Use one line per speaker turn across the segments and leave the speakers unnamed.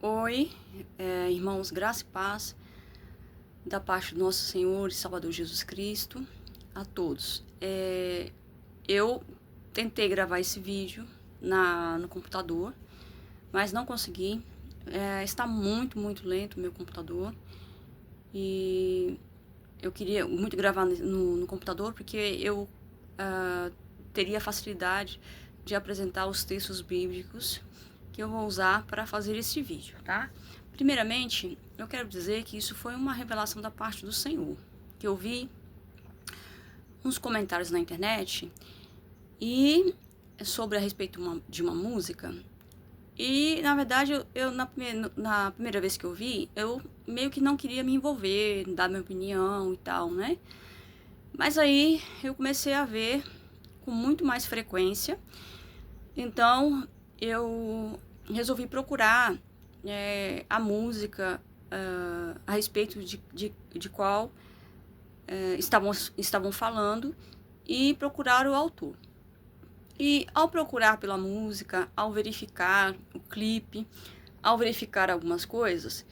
Oi, irmãos, graça e paz da parte do nosso Senhor e Salvador Jesus Cristo a todos. Eu tentei gravar esse vídeo no computador, mas não consegui. Está muito lento o meu computador e eu queria muito gravar no computador porque eu teria facilidade de apresentar os textos bíblicos que eu vou usar para fazer esse vídeo, tá? Primeiramente, eu quero dizer que isso foi uma revelação da parte do Senhor, que eu vi uns comentários na internet e sobre a respeito de uma música. E, na verdade, na primeira vez que eu vi, eu meio que não queria me envolver, dar minha opinião e tal, né? Mas aí eu comecei a ver com muito mais frequência. Então, eu resolvi procurar a música a respeito de qual estavam falando e procurar o autor. E ao procurar pela música, ao verificar o clipe, ao verificar algumas coisas,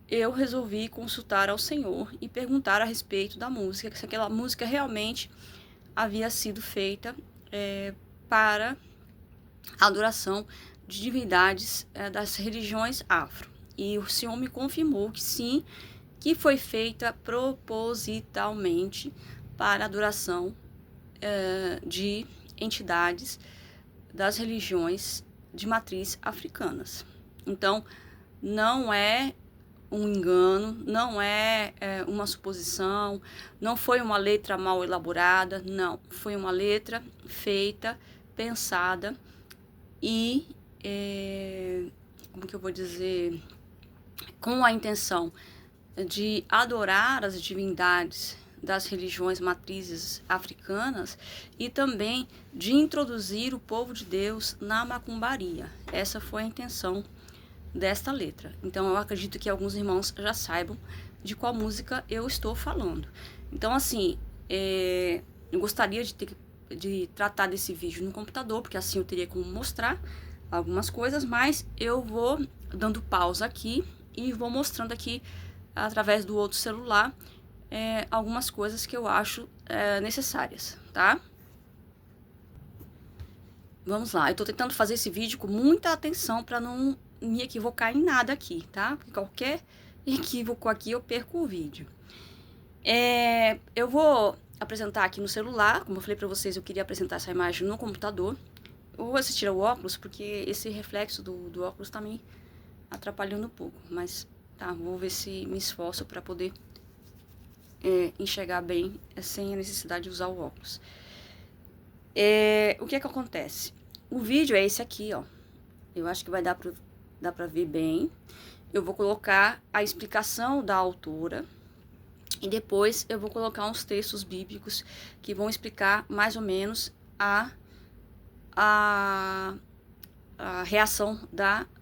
eu resolvi consultar ao Senhor e perguntar a respeito da música, se aquela música realmente havia sido feita para a adoração de divindades das religiões afro. E o Senhor me confirmou que sim, que foi feita propositalmente para a adoração de entidades das religiões de matriz africanas. Então, não é um engano, não é uma suposição, não foi uma letra mal elaborada, não. Foi uma letra feita, pensada e, como que eu vou dizer, com a intenção de adorar as divindades das religiões matrizes africanas e também de introduzir o povo de Deus na macumbaria. Essa foi a intenção desta letra. Então eu acredito que alguns irmãos já saibam de qual música eu estou falando. Então assim, eu gostaria de tratar desse vídeo no computador, porque assim eu teria como mostrar algumas coisas, mas eu vou dando pausa aqui e vou mostrando aqui através do outro celular algumas coisas que eu acho necessárias, tá? Vamos lá, eu tô tentando fazer esse vídeo com muita atenção para não me equivocar em nada aqui, tá? Porque qualquer equívoco aqui eu perco o vídeo. Eu vou apresentar aqui no celular, como eu falei para vocês, eu queria apresentar essa imagem no computador. Eu vou assistir ao óculos, porque esse reflexo do óculos tá me atrapalhando um pouco, mas tá, vou ver se me esforço para poder enxergar bem sem a necessidade de usar o óculos. O que é que acontece? O vídeo é esse aqui, ó. Eu acho que vai dar pra ver bem. Eu vou colocar a explicação da autora e depois eu vou colocar uns textos bíblicos que vão explicar mais ou menos a reação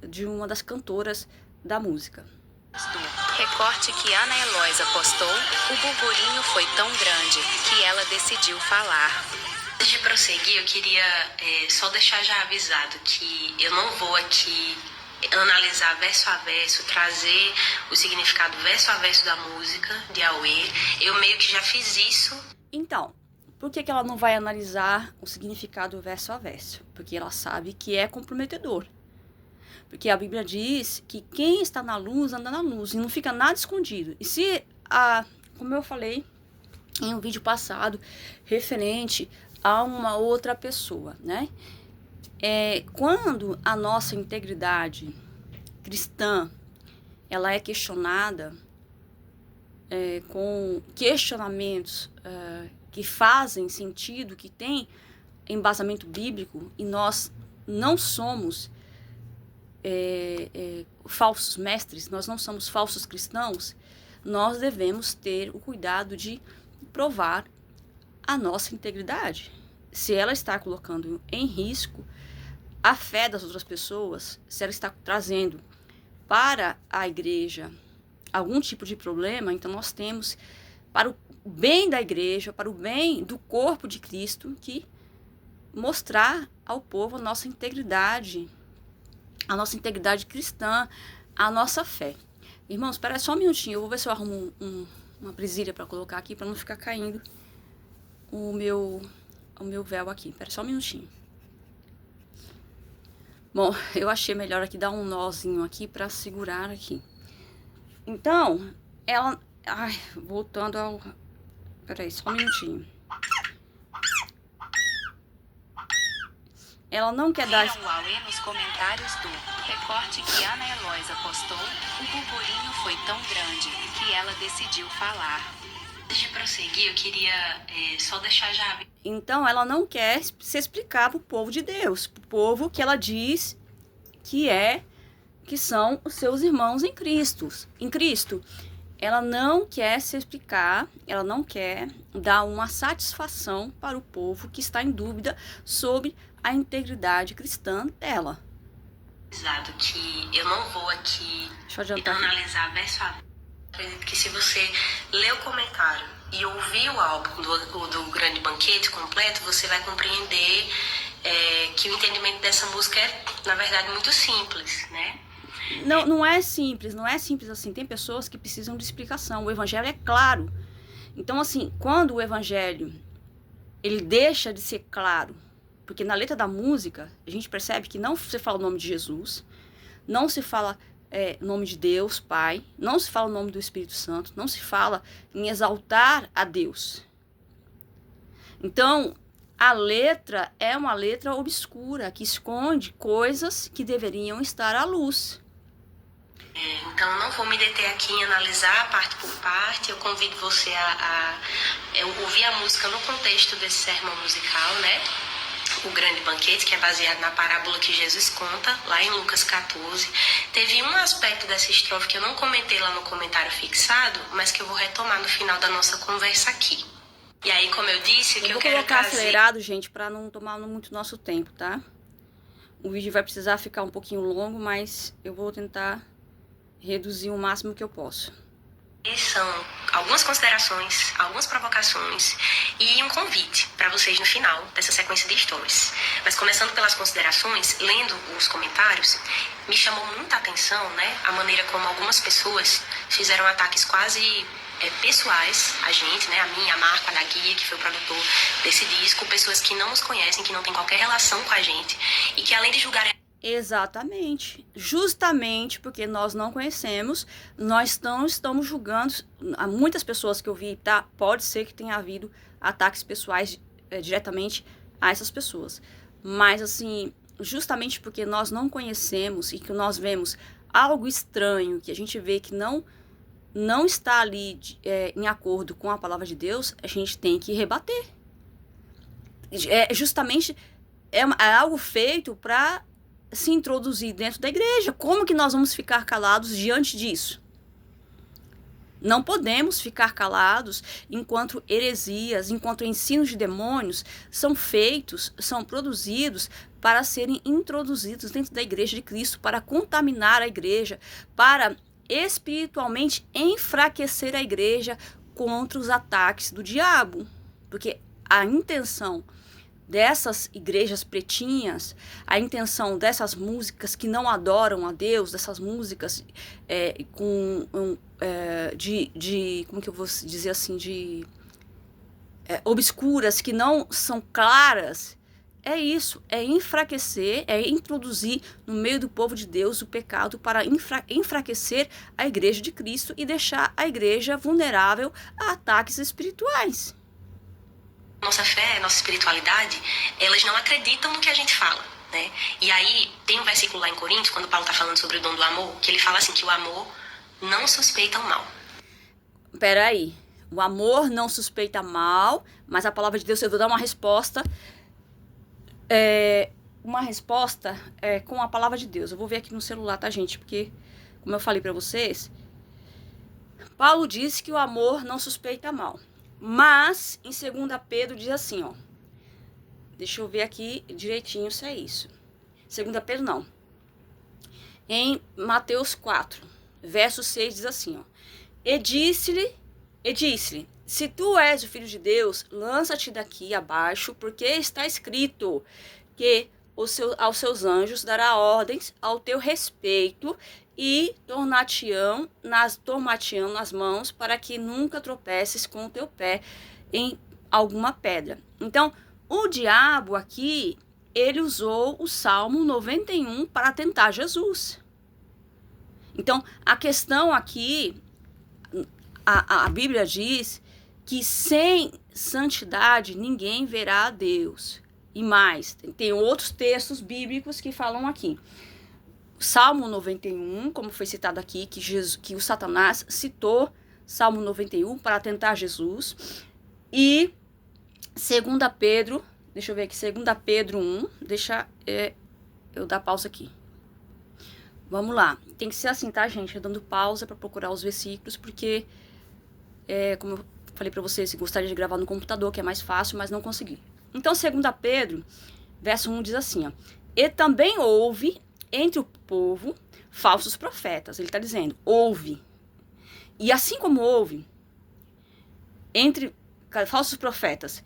de uma das cantoras da música.
Recorte que Ana Heloísa postou, o burburinho foi tão grande que ela decidiu falar.
Antes de prosseguir, eu queria só deixar já avisado que eu não vou aqui analisar verso a verso, trazer o significado verso a verso da música de Aue. Eu meio que já fiz isso.
Então, por que ela não vai analisar o significado verso a verso? Porque ela sabe que é comprometedor. Porque a Bíblia diz que quem está na luz, anda na luz. E não fica nada escondido. E se, como eu falei em um vídeo passado, referente a uma outra pessoa, né? Quando a nossa integridade cristã, ela é questionada com questionamentos que fazem sentido, que tem embasamento bíblico, e nós não somos falsos mestres, nós não somos falsos cristãos, nós devemos ter o cuidado de provar a nossa integridade. Se ela está colocando em risco a fé das outras pessoas, se ela está trazendo para a igreja algum tipo de problema, então nós temos, para o bem da igreja, para o bem do corpo de Cristo, que mostrar ao povo a nossa integridade, a nossa integridade cristã, a nossa fé. Irmãos, espera só um minutinho, eu vou ver se eu arrumo uma presilha para colocar aqui, para não ficar caindo o meu véu aqui. Espera só um minutinho. Bom, eu achei melhor aqui dar um nozinho aqui para segurar aqui. Então, ela... Ai, voltando ao... Peraí, só um minutinho. Ela não quer dar...
Viram o Aue nos comentários do recorte que Ana Heloísa postou, o burburinho foi tão grande que ela decidiu falar.
Antes de prosseguir, eu queria só deixar já...
Então, ela não quer se explicar para o povo de Deus, para o povo que ela diz que são os seus irmãos em Cristo. Ela não quer se explicar, ela não quer dar uma satisfação para o povo que está em dúvida sobre a integridade cristã dela.
Que eu não vou aqui analisar verso a verso. Acredito que se você ler o comentário e ouvir o álbum do Grande Banquete completo, você vai compreender que o entendimento dessa música é, na verdade, muito simples, né?
Não é simples assim. Tem pessoas que precisam de explicação. O evangelho é claro. Então, assim, quando o evangelho ele deixa de ser claro, porque na letra da música a gente percebe que não se fala o nome de Jesus, não se fala o nome de Deus, Pai, não se fala o nome do Espírito Santo, não se fala em exaltar a Deus. Então, a letra é uma letra obscura, que esconde coisas que deveriam estar à luz.
Então, eu não vou me deter aqui em analisar parte por parte. Eu convido você a ouvir a música no contexto desse sermão musical, né? O Grande Banquete, que é baseado na parábola que Jesus conta, lá em Lucas 14. Teve um aspecto dessa estrofe que eu não comentei lá no comentário fixado, mas que eu vou retomar no final da nossa conversa aqui. E aí, como eu disse, o que eu quero
colocar
trazer...
acelerado, gente, para não tomar muito nosso tempo, tá? O vídeo vai precisar ficar um pouquinho longo, mas eu vou tentar reduzir o máximo que eu posso.
São algumas considerações, algumas provocações e um convite para vocês no final dessa sequência de stories. Mas começando pelas considerações, lendo os comentários, me chamou muita atenção, né, a maneira como algumas pessoas fizeram ataques quase pessoais a gente, né, a mim, a Marco, a da Guia, que foi o produtor desse disco, pessoas que não nos conhecem, que não têm qualquer relação com a gente e que além de julgarem...
Exatamente, justamente porque nós não conhecemos, nós não estamos julgando. Há muitas pessoas que eu vi, tá? Pode ser que tenha havido ataques pessoais diretamente a essas pessoas, mas assim, justamente porque nós não conhecemos e que nós vemos algo estranho, que a gente vê que não está ali em acordo com a palavra de Deus, a gente tem que rebater. Justamente é algo feito para se introduzir dentro da igreja. Como que nós vamos ficar calados diante disso? Não podemos ficar calados enquanto heresias, enquanto ensinos de demônios são produzidos para serem introduzidos dentro da igreja de Cristo, para contaminar a igreja, para espiritualmente enfraquecer a igreja contra os ataques do diabo. Porque a intenção dessas igrejas pretinhas, a intenção dessas músicas que não adoram a Deus, dessas músicas como que eu vou dizer assim, obscuras, que não são claras, é isso, é enfraquecer, é introduzir no meio do povo de Deus o pecado para enfraquecer a igreja de Cristo e deixar a igreja vulnerável a ataques espirituais.
Nossa fé, nossa espiritualidade, elas não acreditam no que a gente fala, né? E aí, tem um versículo lá em Coríntios, quando Paulo está falando sobre o dom do amor, que ele fala assim, que o amor não suspeita o mal.
Peraí, o amor não suspeita mal, mas a palavra de Deus, eu vou dar uma resposta, com a palavra de Deus. Eu vou ver aqui no celular, tá, gente? Porque, como eu falei para vocês, Paulo disse que o amor não suspeita mal. Mas, em 2 Pedro diz assim, ó. Deixa eu ver aqui direitinho se é isso. 2 Pedro não. Em Mateus 4, verso 6 diz assim, ó. E disse-lhe, se tu és o filho de Deus, lança-te daqui abaixo, porque está escrito que aos seus anjos, dará ordens ao teu respeito e tornar-te-ão nas mãos, para que nunca tropeces com o teu pé em alguma pedra. Então, o diabo aqui, ele usou o Salmo 91 para tentar Jesus. Então, a questão aqui, a Bíblia diz que sem santidade ninguém verá a Deus. E mais, tem outros textos bíblicos que falam aqui. Salmo 91, como foi citado aqui, que o Satanás citou Salmo 91 para tentar Jesus. E 2 Pedro, deixa eu ver aqui, 2 Pedro 1, deixa eu dar pausa aqui. Vamos lá, tem que ser assim, tá, gente? Eu dando pausa para procurar os versículos, porque, como eu falei para vocês, eu gostaria de gravar no computador, que é mais fácil, mas não consegui. Então, 2 Pedro, verso 1 diz assim, ó, e também houve entre o povo falsos profetas. Ele está dizendo, houve. E assim como houve entre falsos profetas,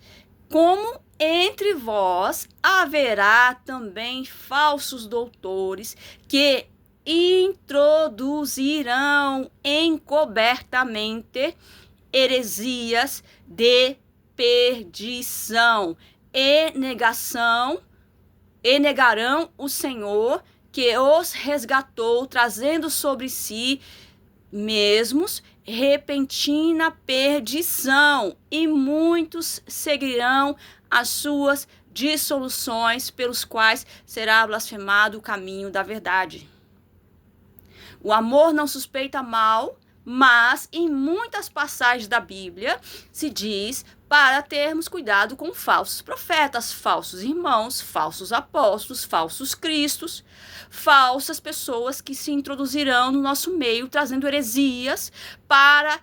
como entre vós haverá também falsos doutores que introduzirão encobertamente heresias de perdição e negarão o Senhor que os resgatou, trazendo sobre si mesmos repentina perdição, e muitos seguirão as suas dissoluções, pelos quais será blasfemado o caminho da verdade. O amor não suspeita mal, mas em muitas passagens da Bíblia se diz para termos cuidado com falsos profetas, falsos irmãos, falsos apóstolos, falsos cristos, falsas pessoas que se introduzirão no nosso meio, trazendo heresias para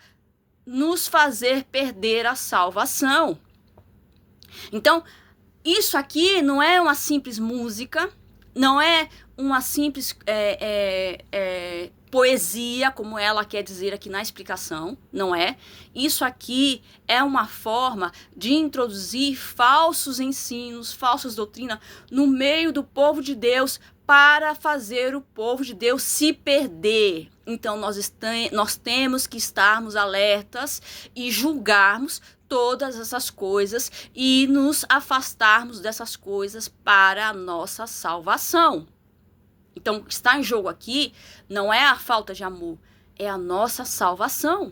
nos fazer perder a salvação. Então, isso aqui não é uma simples música, não é uma simples poesia, como ela quer dizer aqui na explicação, não é? Isso aqui é uma forma de introduzir falsos ensinos, falsas doutrinas no meio do povo de Deus para fazer o povo de Deus se perder. Então, nós temos que estarmos alertas e julgarmos todas essas coisas e nos afastarmos dessas coisas para a nossa salvação. Então, o que está em jogo aqui não é a falta de amor, é a nossa salvação.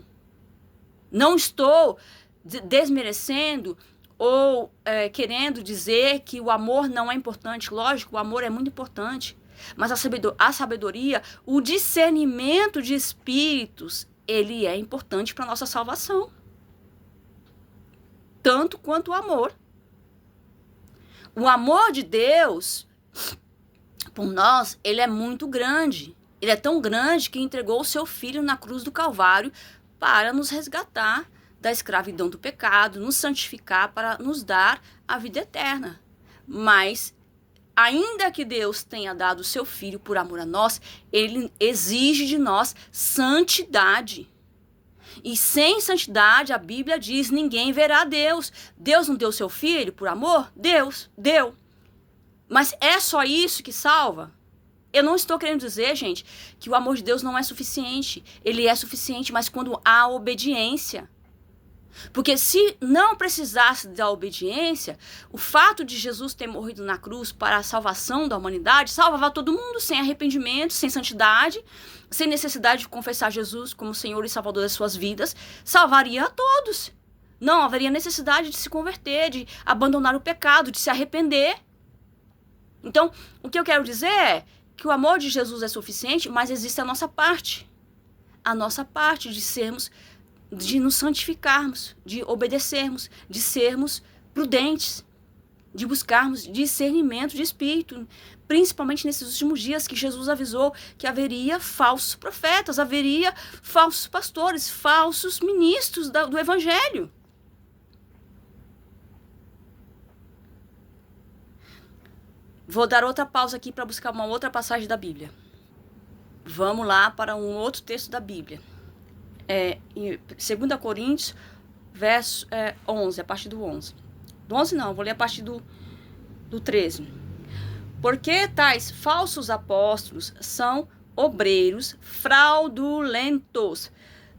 Não estou desmerecendo ou querendo dizer que o amor não é importante. Lógico, o amor é muito importante. Mas a sabedoria, o discernimento de espíritos, ele é importante para a nossa salvação. Tanto quanto o amor. O amor de Deus por nós, ele é muito grande. Ele é tão grande que entregou o seu filho na cruz do Calvário para nos resgatar da escravidão do pecado, nos santificar para nos dar a vida eterna. Mas, ainda que Deus tenha dado o seu filho por amor a nós, ele exige de nós santidade. E sem santidade, a Bíblia diz, ninguém verá Deus. Deus não deu o seu filho por amor? Deus deu. Mas é só isso que salva? Eu não estou querendo dizer, gente, que o amor de Deus não é suficiente. Ele é suficiente, mas quando há obediência. Porque se não precisasse da obediência, o fato de Jesus ter morrido na cruz para a salvação da humanidade, salvava todo mundo sem arrependimento, sem santidade, sem necessidade de confessar Jesus como Senhor e Salvador das suas vidas, salvaria a todos. Não haveria necessidade de se converter, de abandonar o pecado, de se arrepender. Então, o que eu quero dizer é que o amor de Jesus é suficiente, mas existe a nossa parte. A nossa parte de nos santificarmos, de obedecermos, de sermos prudentes, de buscarmos discernimento de espírito, principalmente nesses últimos dias que Jesus avisou que haveria falsos profetas, haveria falsos pastores, falsos ministros do evangelho. Vou dar outra pausa aqui para buscar uma outra passagem da Bíblia. Vamos lá para um outro texto da Bíblia. Em 2 Coríntios, verso 11, a partir do 11. Do 11 não, vou ler a partir do 13. Porque tais falsos apóstolos são obreiros fraudulentos,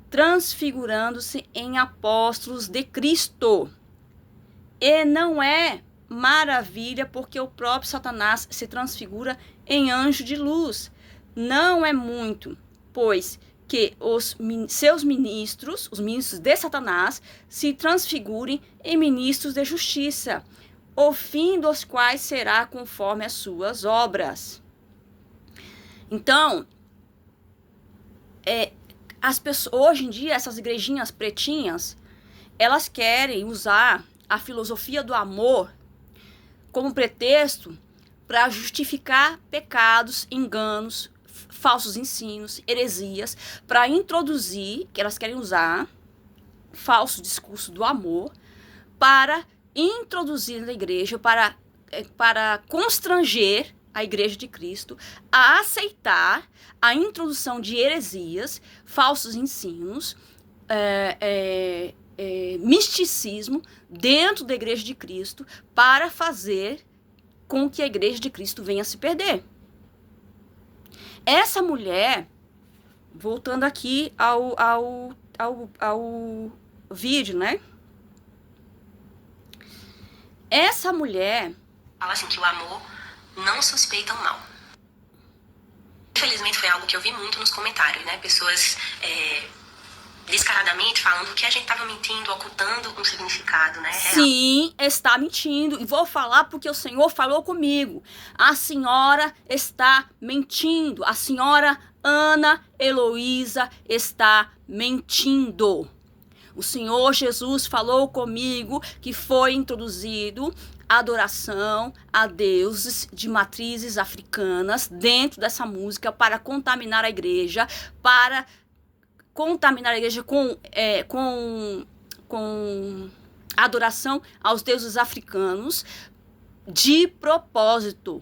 transfigurando-se em apóstolos de Cristo. E não é maravilha, porque o próprio Satanás se transfigura em anjo de luz. Não é muito, pois que os seus ministros, os ministros de Satanás, se transfigurem em ministros de justiça, o fim dos quais será conforme as suas obras. Então, as pessoas, hoje em dia, essas igrejinhas pretinhas, elas querem usar a filosofia do amor como pretexto para justificar pecados, enganos, falsos ensinos, heresias, para introduzir, que elas querem usar falso discurso do amor para introduzir na igreja, para constranger a igreja de Cristo a aceitar a introdução de heresias, falsos ensinos, misticismo dentro da igreja de Cristo, para fazer com que a igreja de Cristo venha a se perder. Essa mulher, voltando aqui ao vídeo, né? Essa mulher
fala assim que o amor não suspeita o mal. Infelizmente foi algo que eu vi muito nos comentários, né? Pessoas descaradamente falando que a gente estava mentindo, ocultando um significado, né? Real.
Sim, está mentindo. E vou falar porque o Senhor falou comigo. A senhora está mentindo. A senhora Ana Heloísa está mentindo. O Senhor Jesus falou comigo que foi introduzido adoração a deuses de matrizes africanas dentro dessa música para contaminar a igreja, para contaminar a igreja com adoração aos deuses africanos de propósito,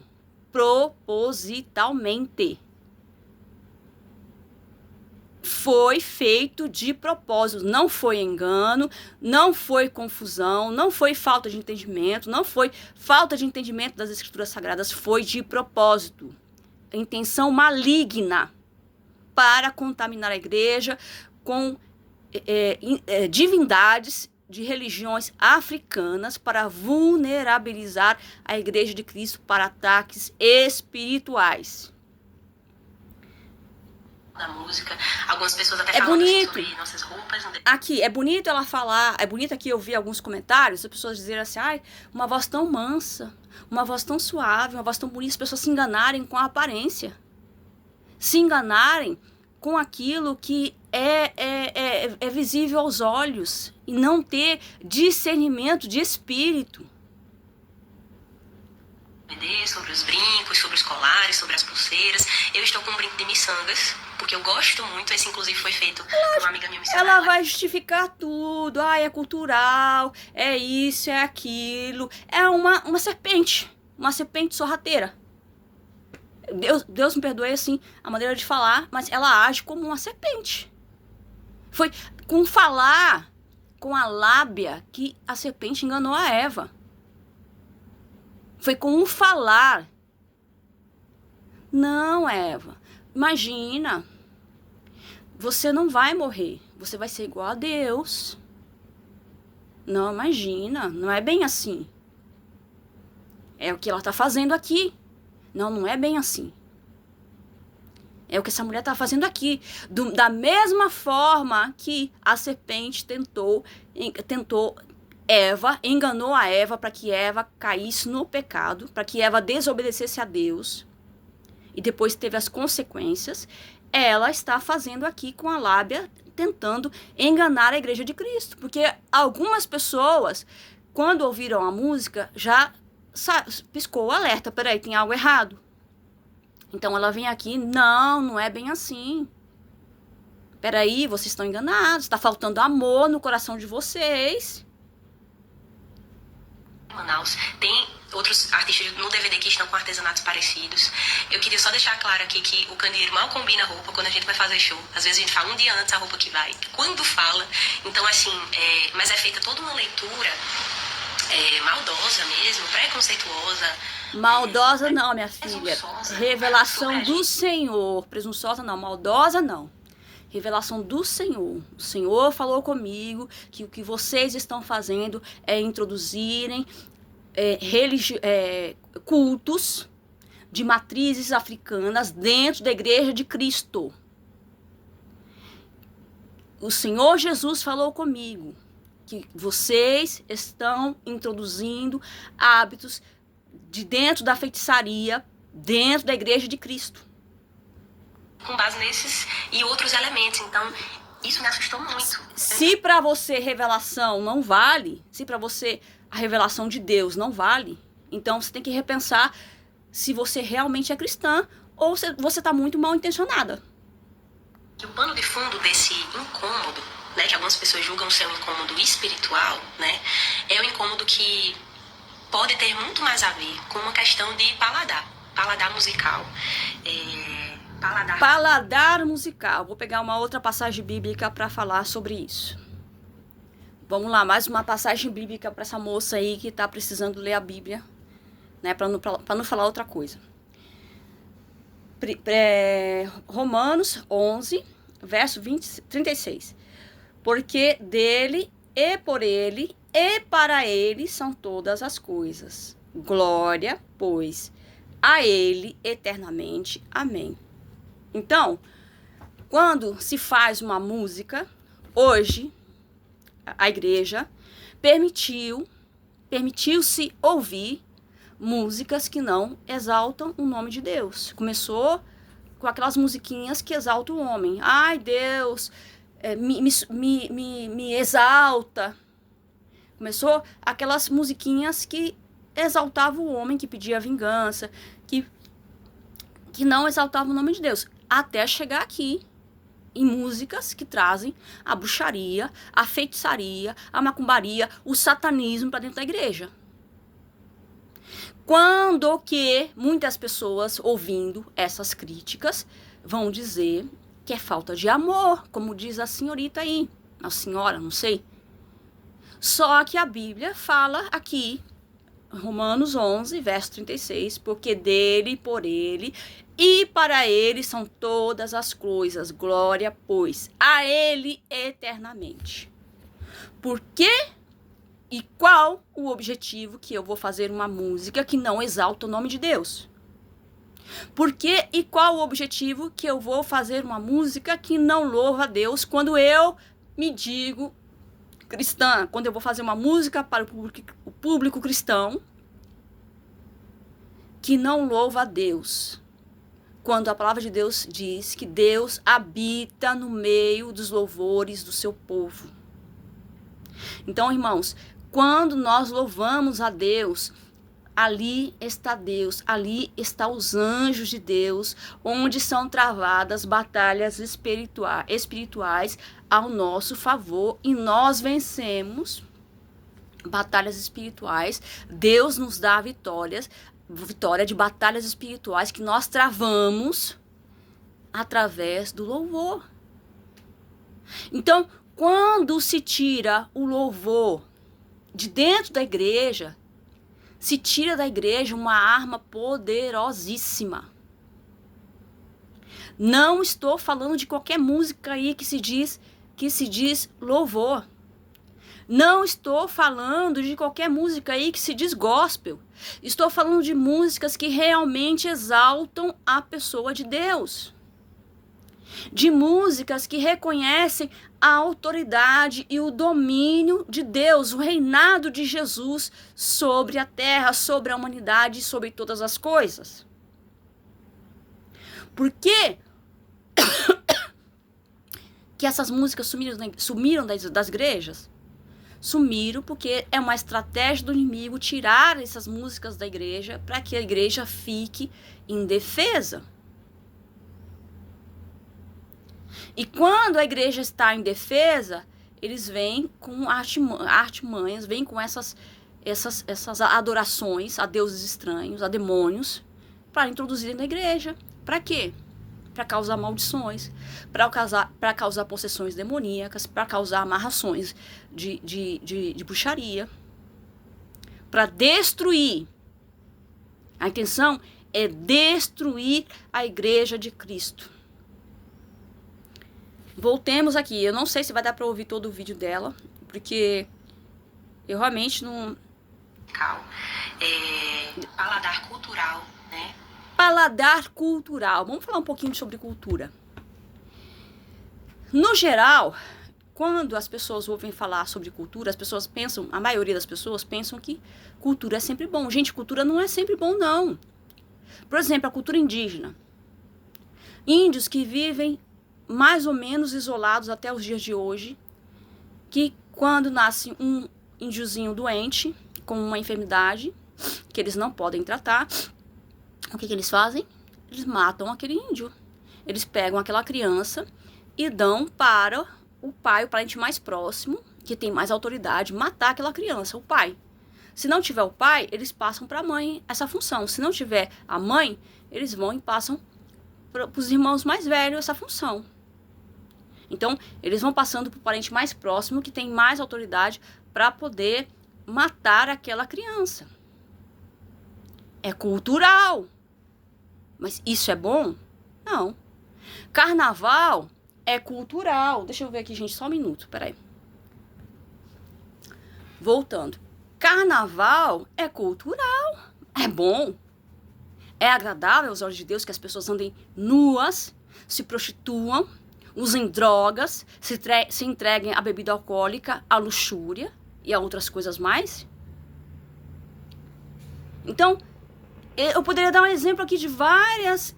propositalmente. Foi feito de propósito, não foi engano, não foi confusão, não foi falta de entendimento, não foi falta de entendimento das escrituras sagradas, foi de propósito, intenção maligna para contaminar a igreja com divindades de religiões africanas, para vulnerabilizar a igreja de Cristo para ataques espirituais.
Da música, algumas pessoas até falando sobre nossas roupas.
Aqui, é bonito ela falar, é bonito aqui eu vi alguns comentários, as pessoas dizerem assim, ai, uma voz tão mansa, uma voz tão suave, uma voz tão bonita, as pessoas se enganarem com a aparência. Se enganarem com aquilo que é visível aos olhos e não ter discernimento de espírito.
Sobre os brincos, sobre os colares, sobre as pulseiras. Eu estou com um brinco de miçangas, porque eu gosto muito. Esse, inclusive, foi feito por uma amiga minha missionária.
Ela vai justificar tudo. É cultural, é isso, é aquilo. É uma serpente sorrateira. Deus me perdoe, assim, a maneira de falar, mas ela age como uma serpente. Foi com falar, com a lábia, que a serpente enganou a Eva. Foi com um falar. Não, Eva, imagina, você não vai morrer, você vai ser igual a Deus. Não, imagina, não é bem assim. É o que ela está fazendo aqui. Não é bem assim. É o que essa mulher está fazendo aqui. Da mesma forma que a serpente tentou Eva, enganou a Eva para que Eva caísse no pecado, para que Eva desobedecesse a Deus, e depois teve as consequências, ela está fazendo aqui com a lábia, tentando enganar a igreja de Cristo. Porque algumas pessoas, quando ouviram a música, já piscou o alerta, peraí, tem algo errado. Então ela vem aqui, não é bem assim. Peraí, vocês estão enganados, está faltando amor no coração de vocês.
Manaus tem outros artistas no DVD que estão com artesanatos parecidos. Eu queria só deixar claro aqui que o candeeiro mal combina a roupa quando a gente vai fazer show. Às vezes a gente fala um dia antes a roupa que vai, quando fala. Então, assim, mas é feita toda uma leitura maldosa mesmo, preconceituosa,
Maldosa não, minha filha.
Presunçosa,
Revelação
sobre a
do
gente.
Senhor. Presunçosa não, maldosa não. Revelação do Senhor. O Senhor falou comigo que o que vocês estão fazendo é introduzirem cultos de matrizes africanas dentro da igreja de Cristo. O Senhor Jesus falou comigo que vocês estão introduzindo hábitos de dentro da feitiçaria, dentro da igreja de Cristo.
Com base nesses e outros elementos. Então, isso me assustou muito.
Se para você revelação não vale, se para você a revelação de Deus não vale, então você tem que repensar se você realmente é cristã ou se você está muito mal intencionada.
O pano de fundo desse incômodo, né, que algumas pessoas julgam ser um incômodo espiritual, né, é um incômodo que pode ter muito mais a ver com uma questão de paladar musical.
Paladar musical. Vou pegar uma outra passagem bíblica para falar sobre isso. Vamos lá, mais uma passagem bíblica para essa moça aí que está precisando ler a Bíblia, né, para não falar outra coisa. Romanos 11, verso 36. Porque dele e por ele e para ele são todas as coisas. Glória, pois, a ele eternamente. Amém. Então, quando se faz uma música, hoje, a igreja permitiu-se ouvir músicas que não exaltam o nome de Deus. Começou com aquelas musiquinhas que exaltam o homem. Ai, Deus, me exalta. Começou aquelas musiquinhas que exaltavam o homem, que pedia vingança, que não exaltavam o nome de Deus. Até chegar aqui em músicas que trazem a bruxaria, a feitiçaria, a macumbaria, o satanismo para dentro da igreja. Quando que muitas pessoas, ouvindo essas críticas, vão dizer que é falta de amor, como diz a senhorita aí, a senhora, não sei. Só que a Bíblia fala aqui, Romanos 11, verso 36, porque dele, por ele e para ele são todas as coisas, glória, pois, a ele eternamente. Por quê? E qual o objetivo que eu vou fazer uma música que não exalta o nome de Deus? Por quê e qual o objetivo que eu vou fazer uma música que não louva a Deus quando eu me digo cristã? Quando eu vou fazer uma música para o público cristão que não louva a Deus? Quando a palavra de Deus diz que Deus habita no meio dos louvores do seu povo. Então, irmãos, quando nós louvamos a Deus, ali está Deus, ali estão os anjos de Deus, onde são travadas batalhas espirituais ao nosso favor e nós vencemos batalhas espirituais. Deus nos dá vitória de batalhas espirituais que nós travamos através do louvor. Então, quando se tira o louvor de dentro da igreja, se tira da igreja uma arma poderosíssima. Não estou falando de qualquer música aí que se diz louvor. Não estou falando de qualquer música aí que se diz gospel. Estou falando de músicas que realmente exaltam a pessoa de Deus. De músicas que reconhecem a autoridade e o domínio de Deus, o reinado de Jesus sobre a terra, sobre a humanidade e sobre todas as coisas. Por quê que essas músicas sumiram das igrejas? Sumiram porque é uma estratégia do inimigo tirar essas músicas da igreja para que a igreja fique indefesa. E quando a igreja está em defesa, eles vêm com artimanhas, vêm com essas adorações a deuses estranhos, a demônios, para introduzirem na igreja. Para quê? Para causar maldições, para causar possessões demoníacas, para causar amarrações de bruxaria, para destruir A intenção é destruir a igreja de Cristo. Voltemos aqui. Eu não sei se vai dar para ouvir todo o vídeo dela, porque eu realmente não...
Paladar cultural, né?
Paladar cultural. Vamos falar um pouquinho sobre cultura. No geral, quando as pessoas ouvem falar sobre cultura, as pessoas pensam, a maioria das pessoas pensam que cultura é sempre bom. Gente, cultura não é sempre bom, não. Por exemplo, a cultura indígena. Índios que vivem mais ou menos isolados até os dias de hoje, que quando nasce um índiozinho doente, com uma enfermidade que eles não podem tratar, o que eles fazem? Eles matam aquele índio. Eles pegam aquela criança e dão para o pai, o parente mais próximo, que tem mais autoridade, matar aquela criança, o pai. Se não tiver o pai, eles passam para a mãe essa função. Se não tiver a mãe, eles vão e passam para os irmãos mais velhos essa função. Então, eles vão passando para o parente mais próximo, que tem mais autoridade, para poder matar aquela criança. É cultural. Mas isso é bom? Não. Carnaval é cultural. Deixa eu ver aqui, gente, só um minuto, peraí. Voltando. Carnaval é cultural. É bom. É agradável aos olhos de Deus que as pessoas andem nuas, se prostituam, usem drogas, se entreguem à bebida alcoólica, à luxúria e a outras coisas mais. Então, eu poderia dar um exemplo aqui de várias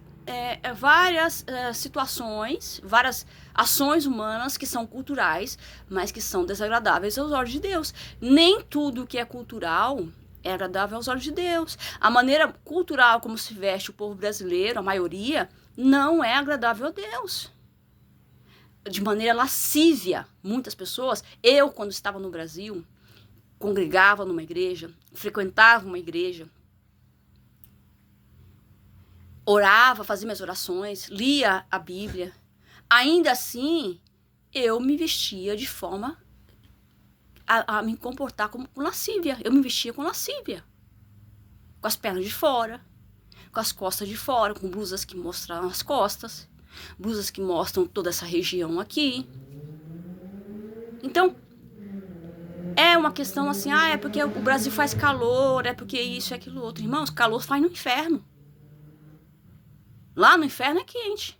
situações, várias ações humanas que são culturais, mas que são desagradáveis aos olhos de Deus. Nem tudo que é cultural é agradável aos olhos de Deus. A maneira cultural como se veste o povo brasileiro, a maioria, não é agradável a Deus. De maneira lascívia, muitas pessoas, eu quando estava no Brasil, congregava numa igreja, frequentava uma igreja, orava, fazia minhas orações, lia a Bíblia. Ainda assim, eu me vestia de forma a me comportar como com lascívia. Eu me vestia com lascívia. Com as pernas de fora, com as costas de fora, com blusas que mostravam as costas, blusas que mostram toda essa região aqui. Então, é uma questão assim, é porque o Brasil faz calor, é porque isso e aquilo outro. Irmãos, calor faz no inferno. Lá no inferno é quente.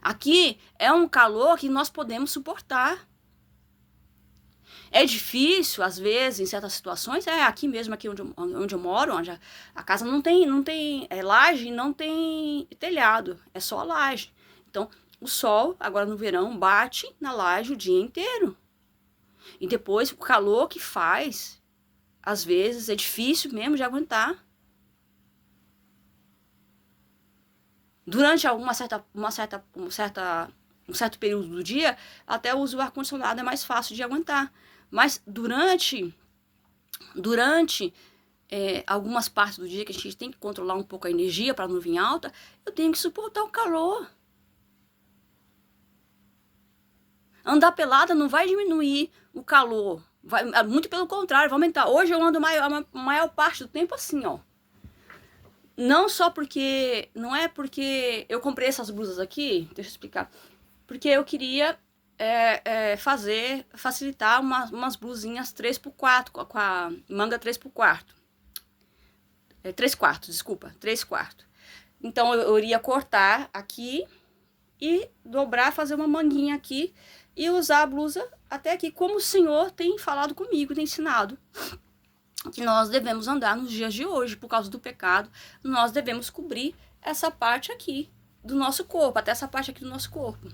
Aqui é um calor que nós podemos suportar. É difícil, às vezes, em certas situações, aqui mesmo, aqui onde eu moro, onde a casa não tem laje, não tem telhado, é só a laje. Então, o sol, agora no verão, bate na laje o dia inteiro. E depois, o calor que faz, às vezes, é difícil mesmo de aguentar. Durante um certo período do dia, até o uso do ar-condicionado é mais fácil de aguentar. Mas durante algumas partes do dia que a gente tem que controlar um pouco a energia para não vir alta, eu tenho que suportar o calor. Andar pelada não vai diminuir o calor. Muito pelo contrário, vai aumentar. Hoje eu ando a maior parte do tempo assim, ó. Não só porque... Não é porque eu comprei essas blusas aqui, deixa eu explicar. Porque eu queria facilitar umas blusinhas 3x4, com a manga 3x4. 3/4, desculpa, 3/4. Então eu iria cortar aqui e dobrar, fazer uma manguinha aqui e usar a blusa até aqui, como o Senhor tem falado comigo, tem ensinado. Que nós devemos andar nos dias de hoje, por causa do pecado, nós devemos cobrir essa parte aqui do nosso corpo, até essa parte aqui do nosso corpo.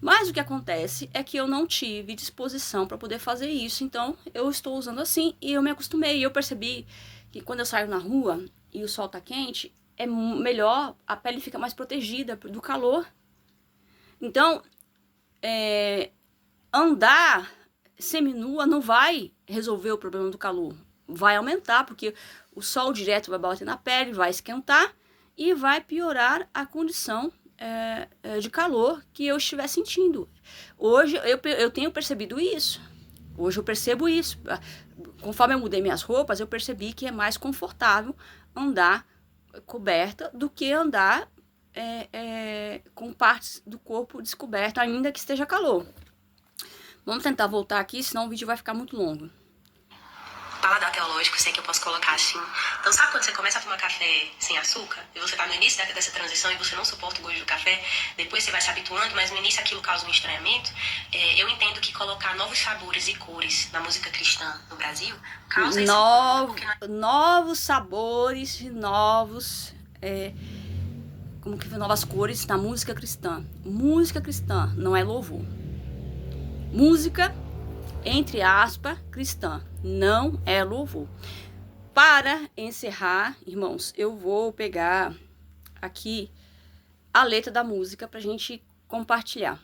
Mas o que acontece é que eu não tive disposição para poder fazer isso, então eu estou usando assim e eu me acostumei. Eu percebi que quando eu saio na rua e o sol tá quente, é melhor, a pele fica mais protegida do calor. Então, andar seminua não vai resolver o problema do calor. Vai aumentar, porque o sol direto vai bater na pele, vai esquentar e vai piorar a condição de calor que eu estiver sentindo. Hoje eu tenho percebido isso. Hoje eu percebo isso. Conforme eu mudei minhas roupas, eu percebi que é mais confortável andar coberta do que andar com partes do corpo descoberto, ainda que esteja calor. Vamos tentar voltar aqui, senão o vídeo vai ficar muito longo.
Paladar teológico, sei que eu posso colocar assim. Então, sabe quando você começa a tomar café sem açúcar? E você tá no início dessa transição e você não suporta o gosto do café, depois você vai se habituando, mas no início aquilo causa um estranhamento. Eu entendo que colocar novos sabores e cores na música cristã no Brasil causa esse
novos sabores e novos... novas cores na música cristã. Música cristã não é louvor. Música, entre aspas, cristã, não é louvor. Para encerrar, irmãos, eu vou pegar aqui a letra da música pra gente compartilhar.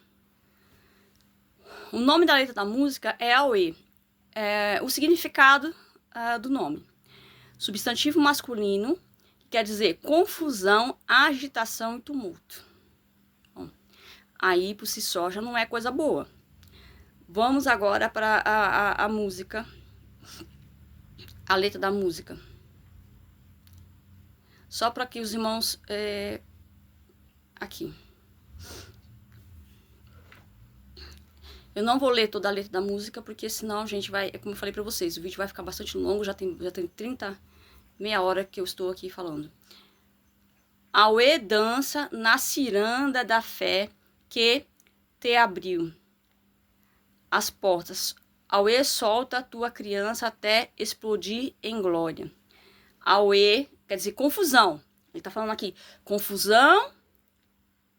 O nome da letra da música é Auê. O significado do nome. Substantivo masculino, que quer dizer confusão, agitação e tumulto. Bom, aí por si só já não é coisa boa. Vamos agora para a música, a letra da música. Só para que os irmãos... aqui. Eu não vou ler toda a letra da música, porque senão a gente vai... Como eu falei para vocês, o vídeo vai ficar bastante longo, já tem meia hora que eu estou aqui falando. Auê dança na ciranda da fé que te abriu as portas. Auê solta a tua criança até explodir em glória. Auê quer dizer confusão. Ele tá falando aqui, confusão,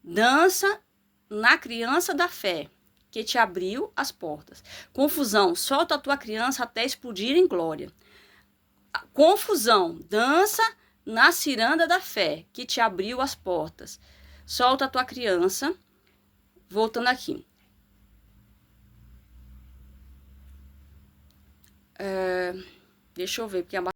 dança na criança da fé, que te abriu as portas. Confusão, solta a tua criança até explodir em glória. Confusão, dança na ciranda da fé, que te abriu as portas. Solta a tua criança. Voltando aqui. Deixa eu ver, porque a